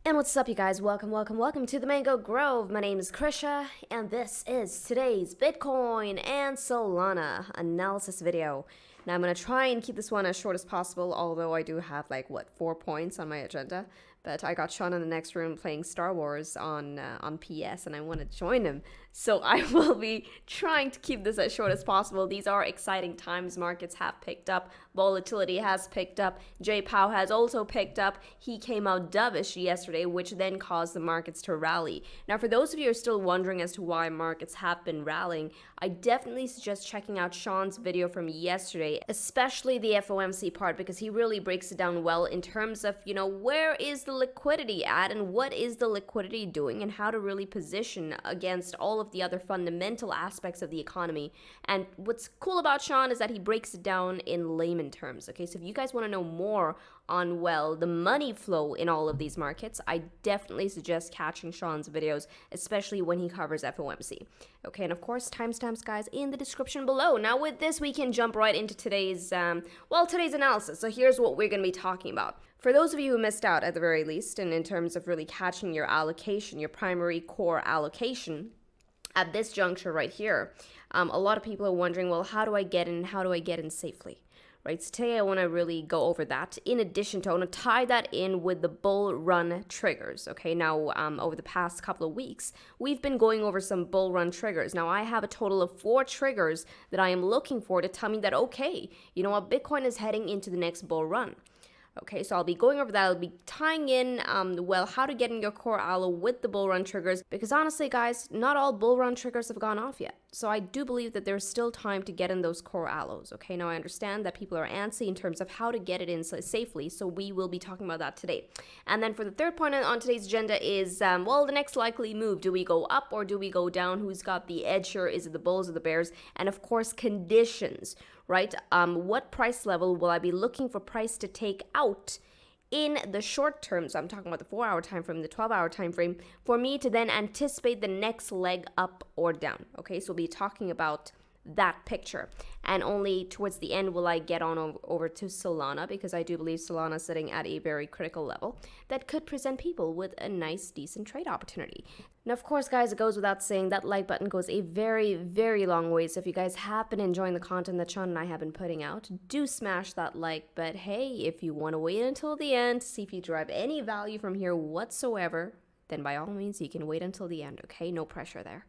And what's up, you guys? Welcome to the Mango Grove. My name is Krisha, and this is today's Bitcoin and Solana analysis video. Now, I'm going to try and keep this one as short as possible, although I do have, 4 points on my agenda. But I got Sean in the next room playing Star Wars on PS, and I want to join him. So I will be trying to keep this as short as possible. These are exciting times. Markets have picked up. Volatility has picked up. J. Powell has also picked up. He came out dovish yesterday, which then caused the markets to rally. Now, for those of you who are still wondering as to why markets have been rallying, I definitely suggest checking out Sean's video from yesterday, especially the FOMC part, because he really breaks it down well in terms of, where is the liquidity at and what is the liquidity doing and how to really position against all of the other fundamental aspects of the economy. And what's cool about Sean is that he breaks it down in layman terms. Okay, so if you guys want to know more on, the money flow in all of these markets, I definitely suggest catching Sean's videos, especially when he covers FOMC. Okay, and of course, timestamps, guys, in the description below. Now, with this, we can jump right into today's analysis. So here's what we're going to be talking about. For those of you who missed out at the very least, and in terms of really catching your allocation, your primary core allocation, at this juncture right here, a lot of people are wondering, well, how do I get in? How do I get in safely? Right, so today I want to really go over that. In addition to, I want to tie that in with the bull run triggers. Okay, now over the past couple of weeks, we've been going over some bull run triggers. Now I have a total of 4 triggers that I am looking for to tell me that, okay, you know what, Bitcoin is heading into the next bull run. Okay, so I'll be going over that. I'll be tying in, how to get in your core allo with the bull run triggers, because honestly, guys, not all bull run triggers have gone off yet. So I do believe that there's still time to get in those core allos. Okay, now I understand that people are antsy in terms of how to get it in safely, so we will be talking about that today. And then for the third point on today's agenda is, the next likely move. Do we go up or do we go down? Who's got the edge here? Is it the bulls or the bears? And of course, conditions. Right? What price level will I be looking for price to take out in the short term? So I'm talking about the 4-hour time frame, the 12-hour time frame, for me to then anticipate the next leg up or down. Okay, so we'll be talking about that picture. And only towards the end will I get on over to Solana, because I do believe Solana is sitting at a very critical level that could present people with a nice, decent trade opportunity. Now, of course, guys, it goes without saying that like button goes a very, very long way. So if you guys have been enjoying the content that Sean and I have been putting out, do smash that like. But hey, if you want to wait until the end to see if you derive any value from here whatsoever, then by all means, you can wait until the end, okay? No pressure there.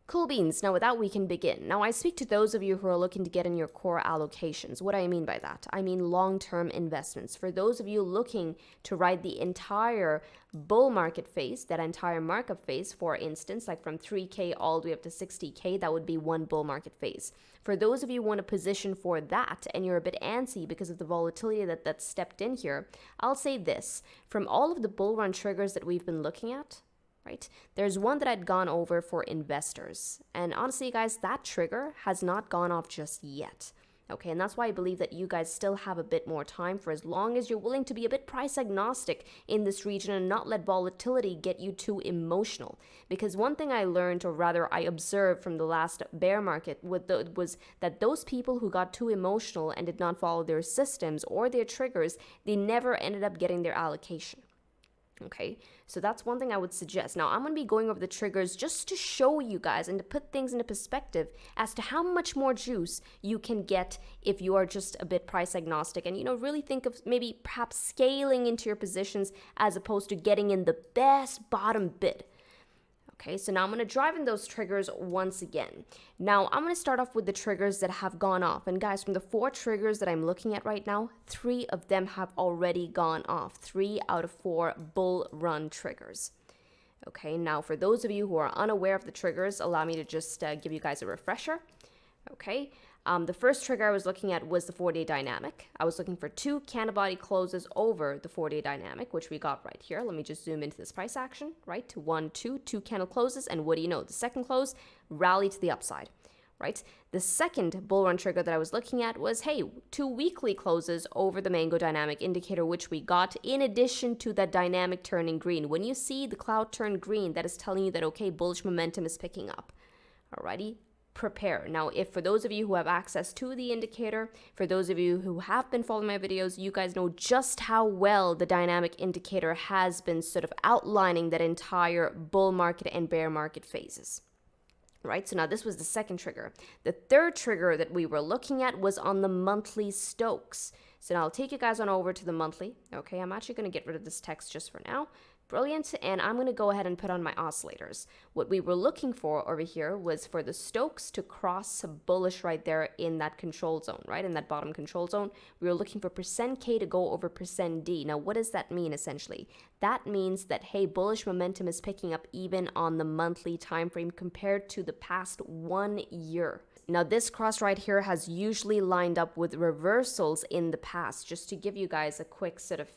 Cool beans. Now with that, we can begin. Now I speak to those of you who are looking to get in your core allocations. What do I mean by that? I mean long-term investments. For those of you looking to ride the entire bull market phase, that entire markup phase, for instance, like from 3K all the way up to 60K, that would be one bull market phase. For those of you who want to position for that and you're a bit antsy because of the volatility that stepped in here, I'll say this. From all of the bull run triggers that we've been looking at, right? There's one that I'd gone over for investors. And honestly, guys, that trigger has not gone off just yet. Okay, and that's why I believe that you guys still have a bit more time, for as long as you're willing to be a bit price agnostic in this region and not let volatility get you too emotional. Because one thing I learned, or rather I observed from the last bear market, was that those people who got too emotional and did not follow their systems or their triggers, they never ended up getting their allocation. Okay, so that's one thing I would suggest. Now, I'm going to be going over the triggers just to show you guys and to put things into perspective as to how much more juice you can get if you are just a bit price agnostic and, really think of maybe perhaps scaling into your positions as opposed to getting in the best bottom bid. Okay, so now I'm going to drive in those triggers once again. Now, I'm going to start off with the triggers that have gone off. And guys, from the 4 triggers that I'm looking at right now, 3 of them have already gone off. 3 out of 4 bull run triggers. Okay, now for those of you who are unaware of the triggers, allow me to just give you guys a refresher. Okay, the first trigger I was looking at was the 4-day dynamic. I was looking for 2 candle body closes over the 4-day dynamic, which we got right here. Let me just zoom into this price action, right? To 1, 2 candle closes. And what do you know? The second close, rally to the upside, right? The second bull run trigger that I was looking at was, hey, 2 weekly closes over the mango dynamic indicator, which we got in addition to that dynamic turning green. When you see the cloud turn green, that is telling you that, okay, bullish momentum is picking up. Alrighty. prepare. Now, if for those of you who have access to the indicator, for those of you who have been following my videos, you guys know just how well the dynamic indicator has been sort of outlining that entire bull market and bear market phases. Right, so now this was the second trigger. The third trigger that we were looking at was on the monthly Stokes. So now I'll take you guys on over to the monthly. Okay, I'm actually going to get rid of this text just for now. Brilliant, and I'm going to go ahead and put on my oscillators. What we were looking for over here was for the Stokes to cross bullish right there in that control zone, right, in that bottom control zone. We were looking for %K to go over %D. Now, what does that mean essentially? That means that, hey, bullish momentum is picking up even on the monthly time frame compared to the past 1 year. Now, this cross right here has usually lined up with reversals in the past, just to give you guys a quick sort of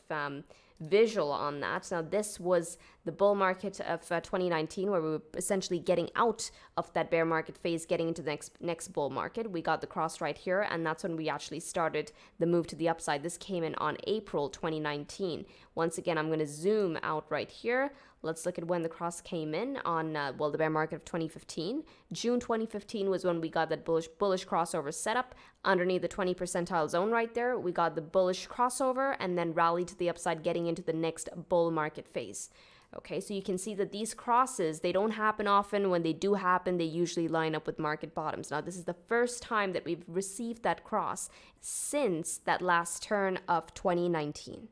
visual on that. Now, this was the bull market of 2019, where we were essentially getting out of that bear market phase, getting into the next bull market. We got the cross right here, and that's when we actually started the move to the upside. This came in on April 2019. Once again, I'm going to zoom out right here. Let's look at when the cross came in on, the bear market of 2015. June 2015 was when we got that bullish crossover setup underneath the 20 percentile zone right there. We got the bullish crossover and then rallied to the upside, getting into the next bull market phase. Okay, so you can see that these crosses, they don't happen often. When they do happen, they usually line up with market bottoms. Now, this is the first time that we've received that cross since that last turn of 2019.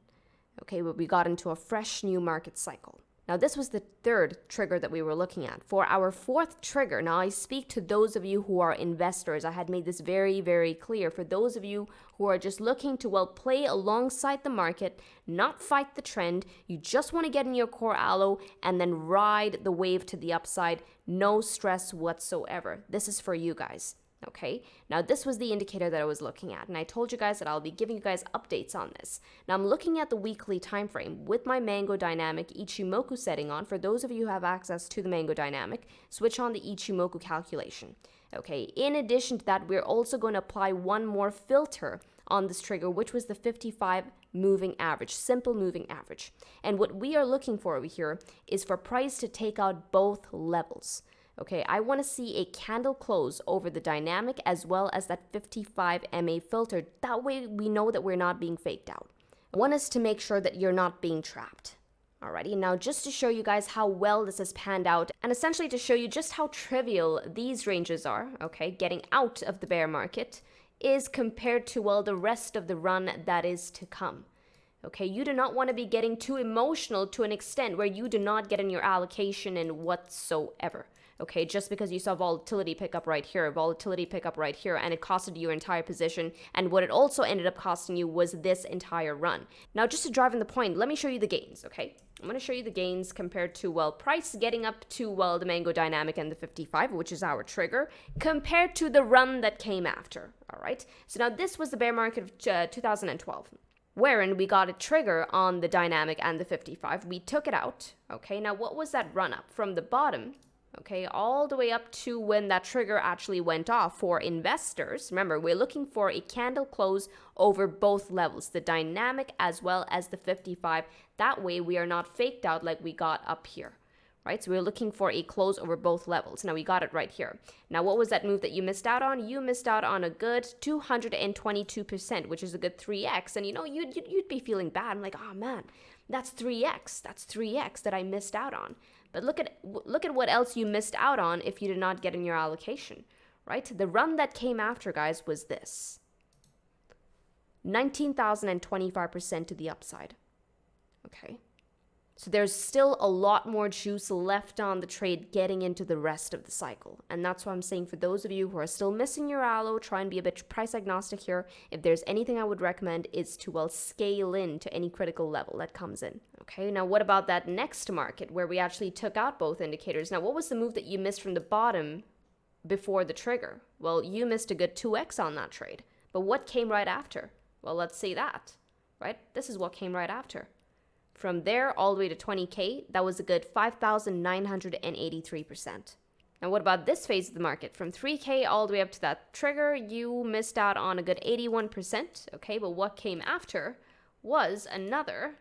Okay, but we got into a fresh new market cycle. Now, this was the third trigger that we were looking at. For our fourth trigger, now I speak to those of you who are investors. I had made this very, very clear. For those of you who are just looking to, well, play alongside the market, not fight the trend, you just want to get in your core allo and then ride the wave to the upside, no stress whatsoever. This is for you guys. Okay, now this was the indicator that I was looking at, and I told you guys that I'll be giving you guys updates on this. Now I'm looking at the weekly time frame with my Mango Dynamic Ichimoku setting on. For those of you who have access to the Mango Dynamic, switch on the Ichimoku calculation. Okay, in addition to that, we're also going to apply one more filter on this trigger, which was the 55 moving average, simple moving average. And what we are looking for over here is for price to take out both levels. Okay, I want to see a candle close over the dynamic as well as that 55 MA filter. That way we know that we're not being faked out. I want us to make sure that you're not being trapped. Alrighty, now just to show you guys how well this has panned out and essentially to show you just how trivial these ranges are, okay, getting out of the bear market is compared to, well, the rest of the run that is to come. Okay, you do not want to be getting too emotional to an extent where you do not get in your allocation in whatsoever. Okay, just because you saw volatility pick up right here, and it costed you your entire position, and what it also ended up costing you was this entire run. Now, just to drive in the point, let me show you the gains, okay? I'm going to show you the gains compared to, well, price getting up to, well, the Mango Dynamic and the 55, which is our trigger, compared to the run that came after, all right? So now this was the bear market of 2012. Wherein we got a trigger on the dynamic and the 55. We took it out, okay? Now, what was that run up? From the bottom, okay, all the way up to when that trigger actually went off for investors. Remember, we're looking for a candle close over both levels, the dynamic as well as the 55. That way, we are not faked out like we got up here. Right, so we're looking for a close over both levels. Now we got it right here. Now what was that move that you missed out on? You missed out on a good 222%, which is a good 3x. And you know, you'd be feeling bad. I'm like, oh man, that's 3x. That's 3x that I missed out on. But look at what else you missed out on if you did not get in your allocation, right? The run that came after, guys, was this. 19,025% to the upside. Okay. So there's still a lot more juice left on the trade getting into the rest of the cycle. And that's why I'm saying for those of you who are still missing your allo, try and be a bit price agnostic here. If there's anything I would recommend is to, well, scale in to any critical level that comes in. Okay, now what about that next market where we actually took out both indicators? Now, what was the move that you missed from the bottom before the trigger? Well, you missed a good 2x on that trade. But what came right after? Well, let's see that, right? This is what came right after. From there all the way to 20K, that was a good 5,983%. Now what about this phase of the market? From 3K all the way up to that trigger, you missed out on a good 81%, okay? But what came after was another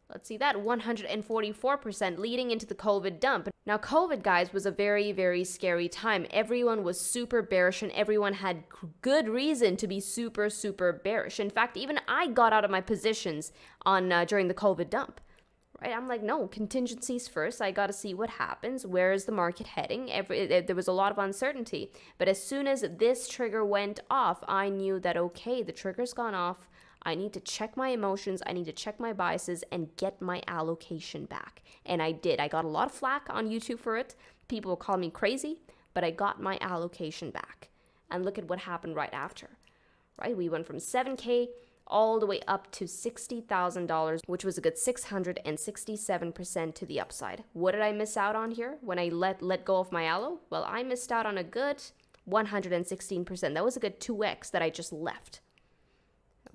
Let's see that, 144% leading into the COVID dump. Now, COVID, guys, was a very, very scary time. Everyone was super bearish and everyone had good reason to be super, super bearish. In fact, even I got out of my positions on during the COVID dump. Right? I'm like, no, contingencies first. I got to see what happens. Where is the market heading? There was a lot of uncertainty. But as soon as this trigger went off, I knew that, okay, the trigger's gone off. I need to check my emotions. I need to check my biases and get my allocation back. And I did. I got a lot of flack on YouTube for it. People will call me crazy, but I got my allocation back. And look at what happened right after. Right? We went from 7K all the way up to $60,000, which was a good 667% to the upside. What did I miss out on here when I let go of my allo? Well, I missed out on a good 116%. That was a good 2x that I just left.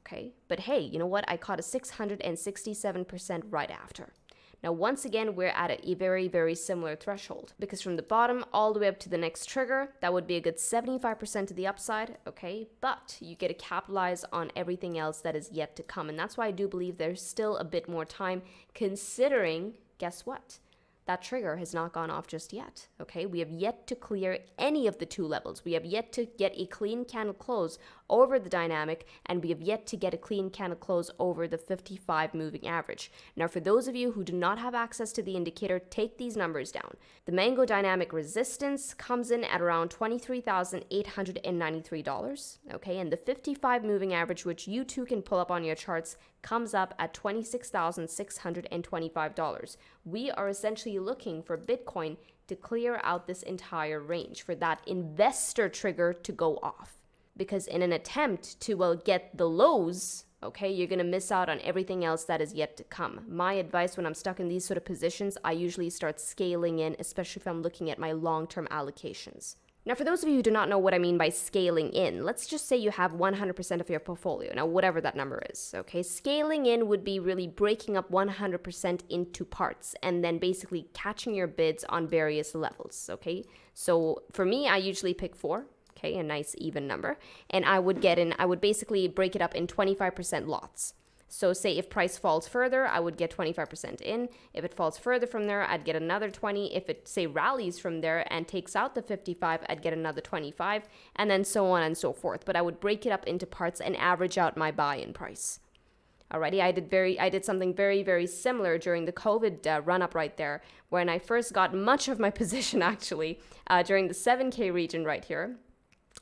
Okay, but hey, you know what? I caught a 667% right after. Now, once again, we're at a very, very similar threshold because from the bottom all the way up to the next trigger, that would be a good 75% to the upside, okay? But you get to capitalize on everything else that is yet to come. And that's why I do believe there's still a bit more time considering, guess what? That trigger has not gone off just yet, okay? We have yet to clear any of the two levels. We have yet to get a clean candle close over the dynamic, and we have yet to get a clean candle close over the 55 moving average. Now, for those of you who do not have access to the indicator, take these numbers down. The Mango dynamic resistance comes in at around $23,893, okay? And the 55 moving average, which you too can pull up on your charts, comes up at $26,625. We are essentially looking for Bitcoin to clear out this entire range, for that investor trigger to go off. Because in an attempt to, well, get the lows, okay, you're going to miss out on everything else that is yet to come. My advice when I'm stuck in these sort of positions, I usually start scaling in, especially if I'm looking at my long-term allocations. Now, for those of you who do not know what I mean by scaling in, let's just say you have 100% of your portfolio. Now, whatever that number is, okay? Scaling in would be really breaking up 100% into parts and then basically catching your bids on various levels, okay? So for me, I usually pick 4, okay, a nice even number. And I would basically break it up in 25% lots. So say if price falls further, I would get 25% in. If it falls further from there, I'd get another 20. If it, say, rallies from there and takes out the 55, I'd get another 25, and then so on and so forth. But I would break it up into parts and average out my buy-in price. Alrighty, I did something very, very similar during the COVID run-up right there, when I first got much of my position, actually, during the 7K region right here.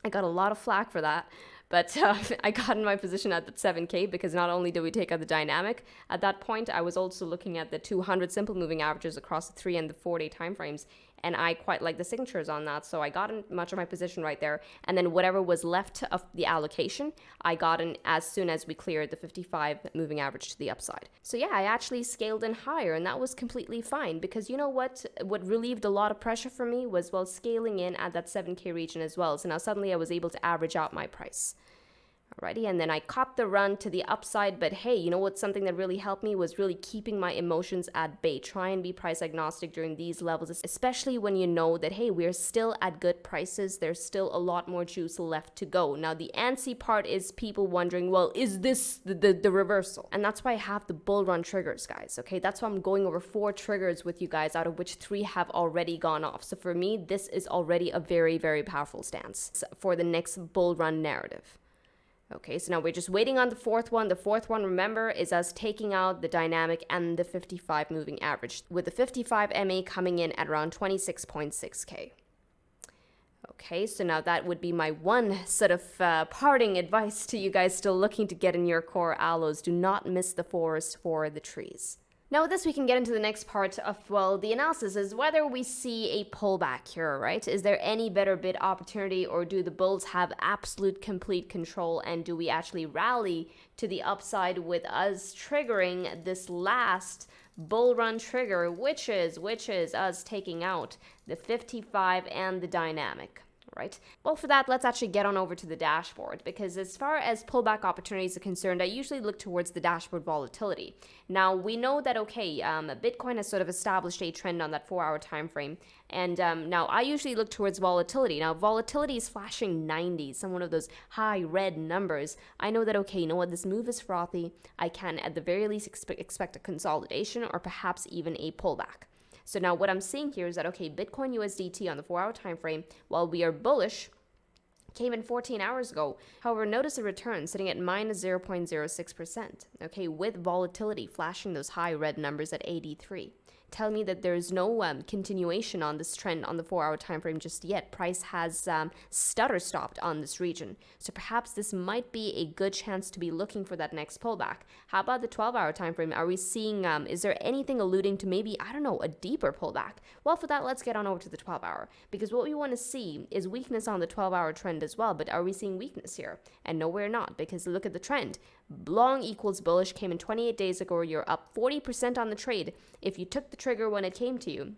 I got a lot of flack for that. But I got in my position at the 7K because not only did we take out the dynamic, at that point, I was also looking at the 200 simple moving averages across the 3 and the 4-day timeframes. And I quite like the signatures on that. So I got in much of my position right there. And then whatever was left of the allocation, I got in as soon as we cleared the 55 moving average to the upside. So yeah, I actually scaled in higher, and that was completely fine because you know what? What relieved a lot of pressure for me was, well, scaling in at that 7K region as well. So now suddenly I was able to average out my price. Alrighty, and then I caught the run to the upside, but hey, you know what? Something that really helped me was really keeping my emotions at bay. Try and be price agnostic during these levels, especially when you know that, hey, we're still at good prices. There's still a lot more juice left to go. Now, the antsy part is people wondering, well, is this the reversal? And that's why I have the bull run triggers, guys, okay? That's why I'm going over 4 triggers with you guys, out of which 3 have already gone off. So for me, this is already a very, very powerful stance for the next bull run narrative. Okay, so now we're just waiting on the 4th one. The 4th one, remember, is us taking out the dynamic and the 55 moving average, with the 55 MA coming in at around 26.6K. Okay, so now that would be my one sort of parting advice to you guys still looking to get in your core allos. Do not miss the forest for the trees. Now with this, we can get into the next part of, well, the analysis is whether we see a pullback here, right? Is there any better bid opportunity, or do the bulls have absolute complete control, and do we actually rally to the upside with us triggering this last bull run trigger, which is us taking out the 55 and the dynamic? Right. Well, for that, let's actually get on over to the dashboard, because as far as pullback opportunities are concerned, I usually look towards the dashboard volatility. Now, we know that, okay, Bitcoin has sort of established a trend on that 4-hour time frame. And now I usually look towards volatility. Now, volatility is flashing 90, some one of those high red numbers. I know that, okay, you know what, this move is frothy. I can, at the very least, expect a consolidation or perhaps even a pullback. So now what I'm seeing here is that, okay, Bitcoin USDT on the 4-hour time frame, while we are bullish, came in 14 hours ago. However, notice a return sitting at minus 0.06%, okay, with volatility flashing those high red numbers at 83. Tell me that there's no continuation on this trend on the 4-hour time frame just yet. Price has stutter stopped on this region. So perhaps this might be a good chance to be looking for that next pullback. How about the 12-hour time frame? Are we seeing, is there anything alluding to maybe, I don't know, a deeper pullback? Well, for that, let's get on over to the 12-hour, because what we want to see is weakness on the 12-hour trend as well. But are we seeing weakness here? And no, we're not, because look at the trend. Long equals bullish came in 28 days ago. You're up 40% on the trade if you took the trigger when it came to you.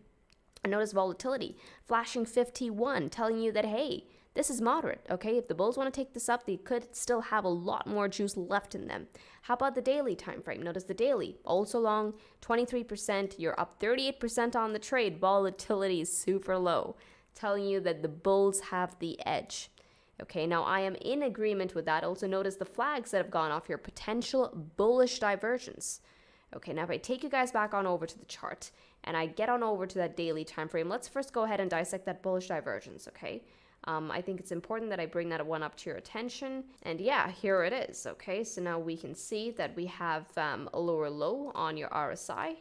And notice volatility flashing 51, telling you that, hey, this is moderate, okay? If the bulls want to take this up, they could still have a lot more juice left in them. How about the daily time frame? Notice the daily, also long, 23%. You're up 38% on the trade. Volatility is super low, telling you that the bulls have the edge. Okay, now I am in agreement with that. Also notice the flags that have gone off here, potential bullish divergence. Okay, now if I take you guys back on over to the chart and I get on over to that daily time frame, let's first go ahead and dissect that bullish divergence, okay? I think it's important that I bring that one up to your attention. And yeah, here it is, okay? So now we can see that we have a lower low on your RSI.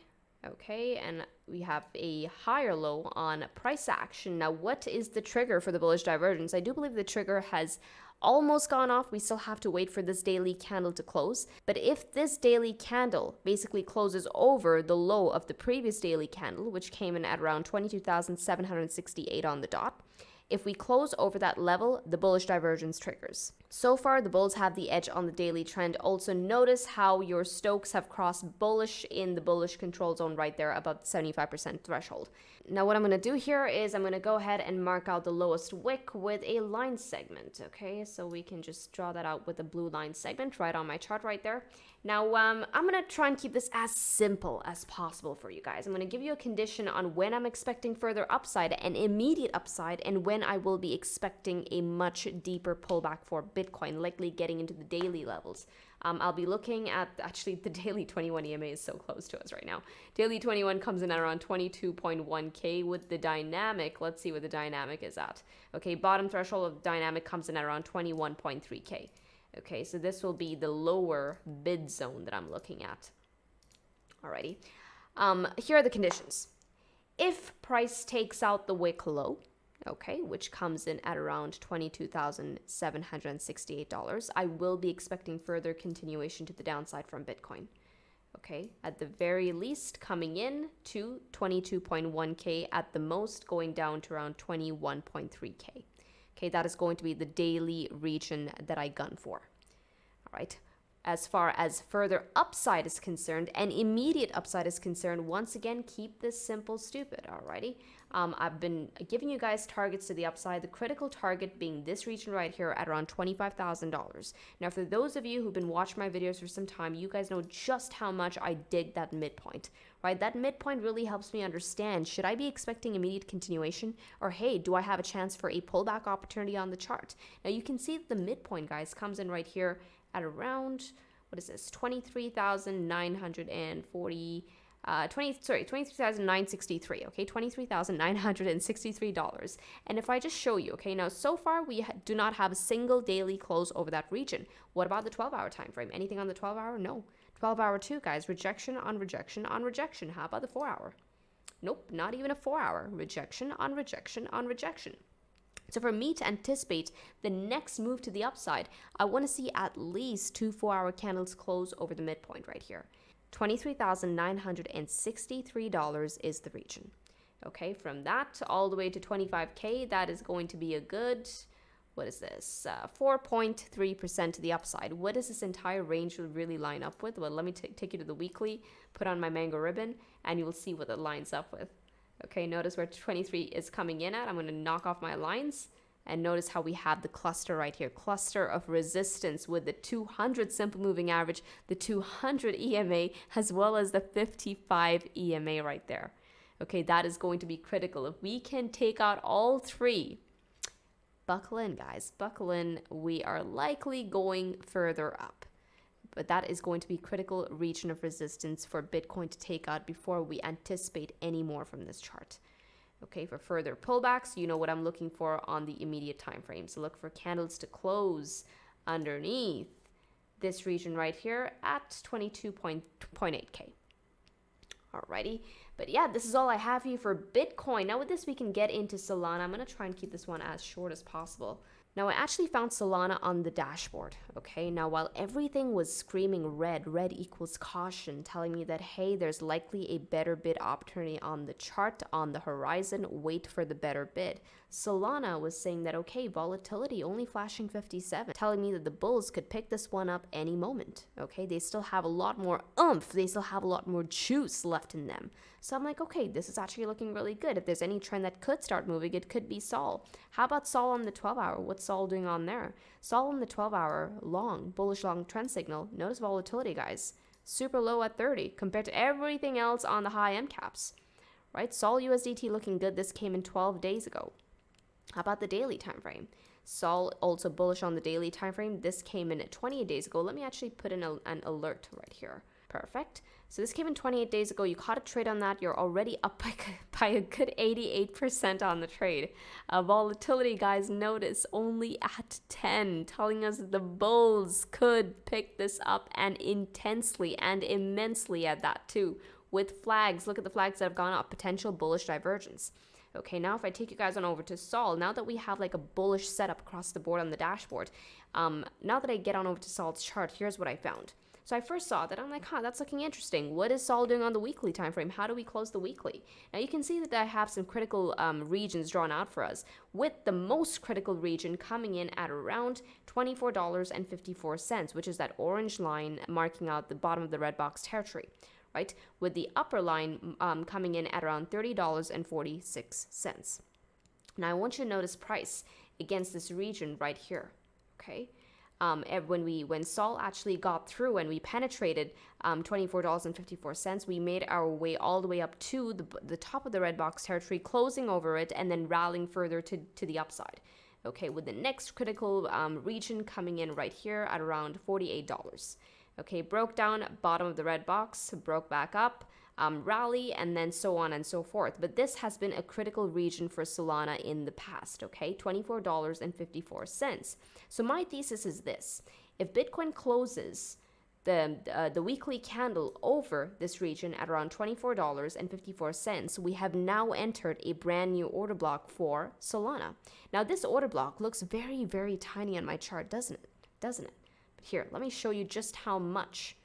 Okay, and we have a higher low on price action. Now, what is the trigger for the bullish divergence? I do believe the trigger has almost gone off. We still have to wait for this daily candle to close. But if this daily candle basically closes over the low of the previous daily candle, which came in at around 22,768 on the dot, if we close over that level, the bullish divergence triggers. So far, the bulls have the edge on the daily trend. Also notice how your Stokes have crossed bullish in the bullish control zone right there above the 75% threshold. Now what I'm going to do here is I'm going to go ahead and mark out the lowest wick with a line segment. Okay, so we can just draw that out with a blue line segment right on my chart right there. Now, I'm going to try and keep this as simple as possible for you guys. I'm going to give you a condition on when I'm expecting further upside, an immediate upside, and when I will be expecting a much deeper pullback for Bitcoin, likely getting into the daily levels. I'll be looking at, actually, the daily 21 EMA is so close to us right now. Daily 21 comes in at around 22.1K with the dynamic. Let's see what the dynamic is at. Okay, bottom threshold of dynamic comes in at around 21.3K. Okay, so this will be the lower bid zone that I'm looking at. Alrighty. Here are the conditions. If price takes out the wick low, okay, which comes in at around $22,768, I will be expecting further continuation to the downside from Bitcoin. Okay, at the very least coming in to 22.1K, at the most going down to around 21.3K. Okay, that is going to be the daily region that I gun for. All right. As far as further upside is concerned, and immediate upside is concerned, once again, keep this simple, stupid, alrighty? I've been giving you guys targets to the upside, the critical target being this region right here at around $25,000. Now, for those of you who've been watching my videos for some time, you guys know just how much I dig that midpoint, right? That midpoint really helps me understand, should I be expecting immediate continuation? Or, hey, do I have a chance for a pullback opportunity on the chart? Now, you can see that the midpoint, guys, comes in right here at around, what is this, 23,940, 23,963, okay, $23,963. And if I just show you, okay, now so far we do not have a single daily close over that region. What about the 12-hour time frame? Anything on the 12-hour? No. 12-hour too, guys, rejection on rejection on rejection. How about the 4-hour? Nope, not even a 4-hour. Rejection on rejection on rejection. So for me to anticipate the next move to the upside, I want to see at least 2 4-hour candles close over the midpoint right here. $23,963 is the region. Okay, from that all the way to 25K, that is going to be a good, what is this, 4.3% to the upside. What does this entire range really line up with? Well, let me take you to the weekly, put on my mango ribbon, and you will see what it lines up with. Okay, notice where 23 is coming in at. I'm going to knock off my lines. And notice how we have the cluster right here, cluster of resistance with the 200 simple moving average, the 200 EMA, as well as the 55 EMA right there. Okay, that is going to be critical. If we can take out all three, buckle in, guys, buckle in. We are likely going further up. But that is going to be critical region of resistance for Bitcoin to take out before we anticipate any more from this chart. Okay, for further pullbacks, you know what I'm looking for on the immediate time frame. So look for candles to close underneath this region right here at 22.8K. Alrighty, but yeah, this is all I have for you for Bitcoin. Now with this, we can get into Solana. I'm going to try and keep this one as short as possible. Now, I actually found Solana on the dashboard, okay? Now, while everything was screaming red equals caution, telling me that, hey, there's likely a better bid opportunity on the chart, on the horizon, wait for the better bid. Solana was saying that, okay, volatility only flashing 57, telling me that the bulls could pick this one up any moment, okay? They still have a lot more oomph, they still have a lot more juice left in them. So I'm like, okay, this is actually looking really good. If there's any trend that could start moving, it could be Sol. How about Sol on the 12-hour? What's Sol doing on there? Sol on the 12-hour long, bullish long trend signal. Notice volatility, guys. Super low at 30 compared to everything else on the high M caps, right? Sol USDT looking good. This came in 12 days ago. How about the daily time frame? Sol also bullish on the daily time frame. This came in at 28 days ago. Let me actually put in an alert right here. Perfect. So this came in 28 days ago. You caught a trade on that. You're already up by a good 88% on the trade. Volatility, guys, notice only at 10, telling us that the bulls could pick this up, and intensely and immensely at that too. With flags, look at the flags that have gone up, potential bullish divergence. Okay, now if I take you guys on over to Sol, now that we have like a bullish setup across the board on the dashboard, now that I get on over to Sol's chart, here's what I found. So I first saw that, I'm like, that's looking interesting. What is Sol doing on the weekly time frame? How do we close the weekly? Now you can see that I have some critical regions drawn out for us, with the most critical region coming in at around $24.54, which is that orange line marking out the bottom of the red box territory, right? With the upper line coming in at around $30.46. Now I want you to notice price against this region right here, okay? When Sol actually got through and we penetrated $24.54, we made our way all the way up to the top of the red box territory, closing over it and then rallying further to the upside. Okay, with the next critical region coming in right here at around $48. Okay, broke down, bottom of the red box, broke back up, rally, and then so on and so forth. But this has been a critical region for Solana in the past, okay? $24.54. So my thesis is this. If Bitcoin closes the weekly candle over this region at around $24.54, we have now entered a brand new order block for Solana. Now, this order block looks very, very tiny on my chart, doesn't it? But here, let me show you just how much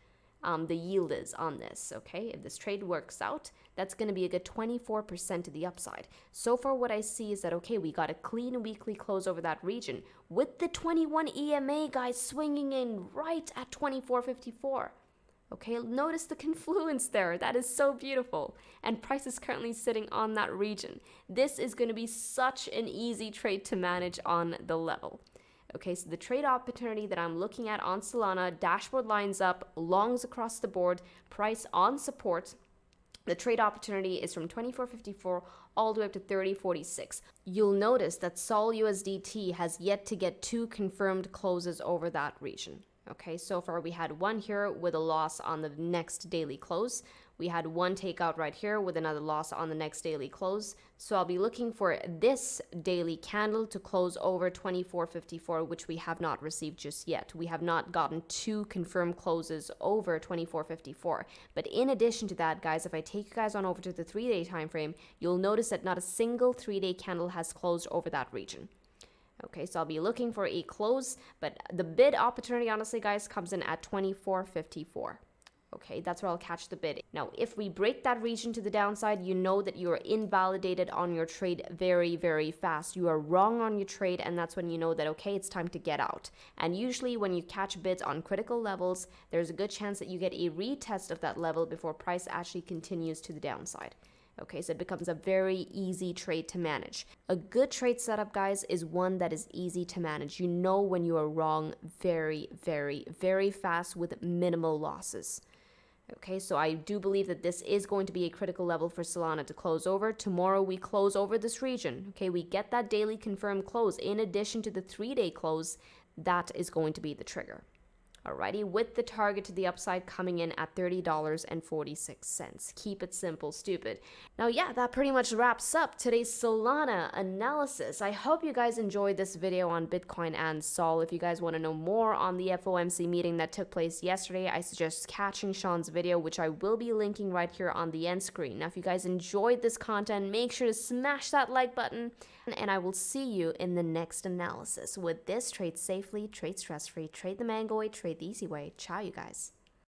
the yield is on this, okay? If this trade works out, that's going to be a good 24% to the upside. So far, what I see is that, okay, we got a clean weekly close over that region with the 21 EMA, guys, swinging in right at 24.54. Okay, notice the confluence there. That is so beautiful. And price is currently sitting on that region. This is going to be such an easy trade to manage on the level. Okay, so the trade opportunity that I'm looking at on Solana, dashboard lines up, longs across the board, price on support. The trade opportunity is from 24.54 all the way up to 30.46. You'll notice that Sol USDT has yet to get 2 confirmed closes over that region. Okay, so far we had one here with a loss on the next daily close. We had one takeout right here with another loss on the next daily close. So I'll be looking for this daily candle to close over 24.54, which we have not received just yet. We have not gotten 2 confirmed closes over 24.54. But in addition to that, guys, if I take you guys on over to the 3-day time frame, you'll notice that not a single 3-day candle has closed over that region. Okay, so I'll be looking for a close, but the bid opportunity, honestly, guys, comes in at 24.54. Okay, that's where I'll catch the bid. Now, if we break that region to the downside, you know that you are invalidated on your trade very, very fast. You are wrong on your trade, and that's when you know that, okay, it's time to get out. And usually when you catch bids on critical levels, there's a good chance that you get a retest of that level before price actually continues to the downside. Okay, so it becomes a very easy trade to manage. A good trade setup, guys, is one that is easy to manage. You know when you are wrong very, very, very fast with minimal losses. Okay, so I do believe that this is going to be a critical level for Solana to close over. Tomorrow we close over this region. Okay, we get that daily confirmed close in addition to the 3-day close. That is going to be the trigger. Alrighty, with the target to the upside coming in at $30.46. Keep it simple, stupid. Now, yeah, that pretty much wraps up today's Solana analysis. I hope you guys enjoyed this video on Bitcoin and Sol. If you guys want to know more on the FOMC meeting that took place yesterday, I suggest catching Sean's video, which I will be linking right here on the end screen. Now, if you guys enjoyed this content, make sure to smash that like button, and I will see you in the next analysis. With this, trade safely, trade stress-free, trade the mango way, trade the easy way. Ciao, you guys.